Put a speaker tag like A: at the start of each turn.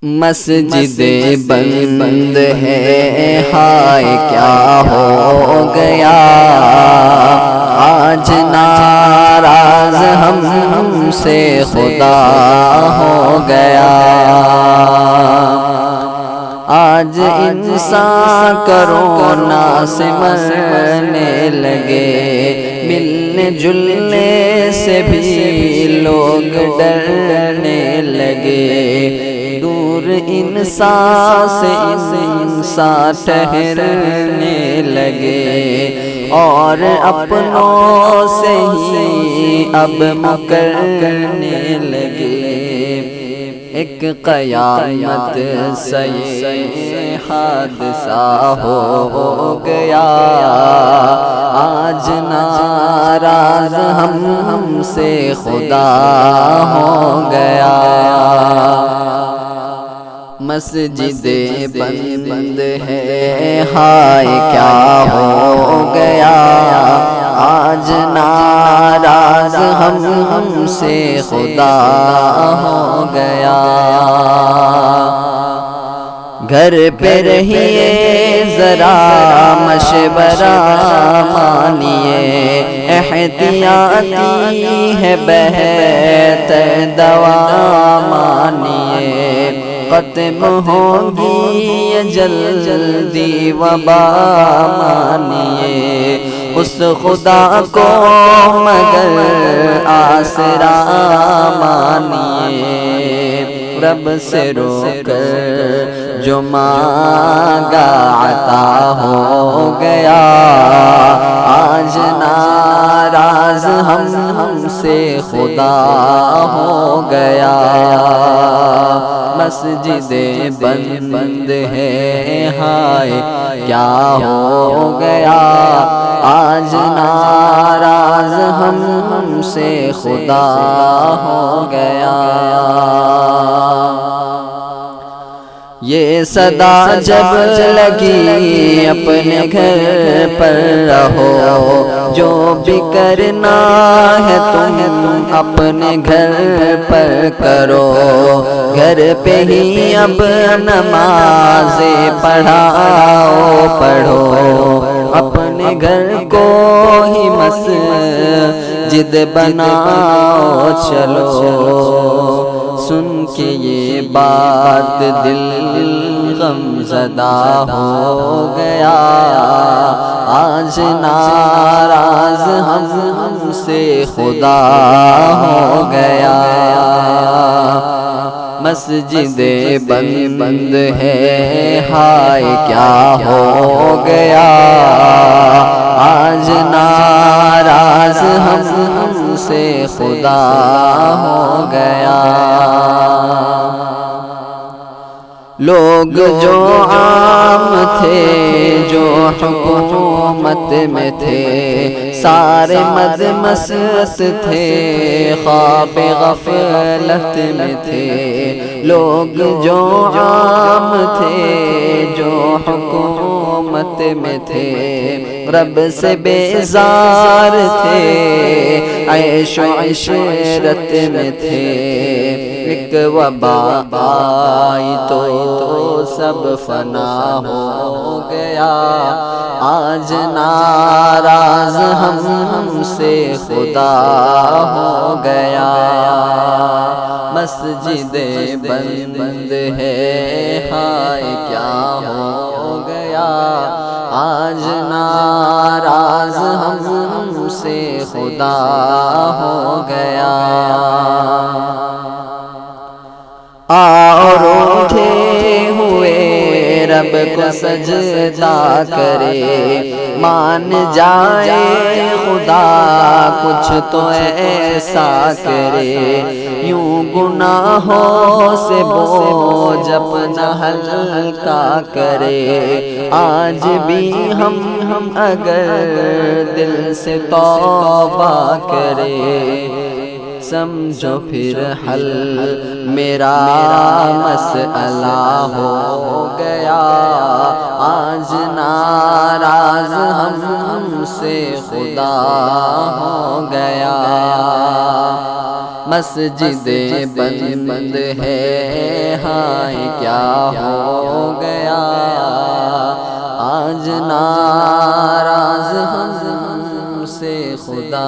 A: مسجد بند ہے ہائے کیا ہو گیا، آج ناراض ہم سے خدا ہو گیا۔ آج انسان کرونا سے مرنے لگے، ملنے جلنے سے بھی لوگ ڈرنے لگے، دور انسان سے انسان ٹھہرنے لگے، اور اپنوں سے ہی اب مکرنے لگے۔ ایک قیامت سے حادثہ ہو گیا، آج ناراض ہم سے خدا ہو گیا۔ مسجد بند ہے ہائے کیا ہو گیا، آج ناراض ہم سے خدا ہو گیا۔ گھر پہ رہیے ذرا مشورہ مانیے، احتیاطی ہے بہت دوا مانیے، ختم ہوگی جلدی وبا مانیے، اس خدا کو مگر آسرا مانیے، رب سے رو کر جو مانگا عطا ہو گیا، آج ناراض ہم سے خدا ہو گیا۔ مسجد بند ہے ہائے کیا ہو گیا، آج ناراض ہم سے خدا ہو گیا۔ یہ صدا جب لگی اپنے گھر پر رہو، جو بھی کرنا ہے تم اپنے گھر پر کرو، گھر پہ ہی اب نمازیں پڑھو، اپنے گھر کو ہی مسجد بناؤ چلو۔ سن کے یہ بات دل غم زدہ ہو گیا، آج ناراض ہم سے خدا ہو گیا۔ مسجد بند ہے ہائے کیا ہو گیا، آج ناراض ہم سے خدا ہو گیا۔ لوگ جو عام تھے جو حکومت میں تھے، سارے مست تھے خواب غفلت میں تھے، لوگ جو عام تھے جو حکومت میں تھے، رب سے بیزار تھے عیش و عشرت میں تھے، ایک وبا آئی تو سب فنا ہو گیا، آج ناراض ہم سے خدا ہو گیا۔ مسجد بند ہے ہائے کیا ہو گیا، آج ناراض ہم سے خدا ہو گیا۔ اور اٹھے ہوئے رب کو سجدہ کرے، مان جائے خدا کچھ تو ایسا کرے، یوں گناہوں سے بوجھ اپنا ہلکا کرے، آج بھی ہم اگر دل سے توبہ کرے، سمجھو پھر حل میرا مسئلہ ہو گیا، آج ناراض ہم سے خدا ہو گیا۔ مسجد بند ہے ہائے کیا ہو گیا، آج ناراض ہم سے خدا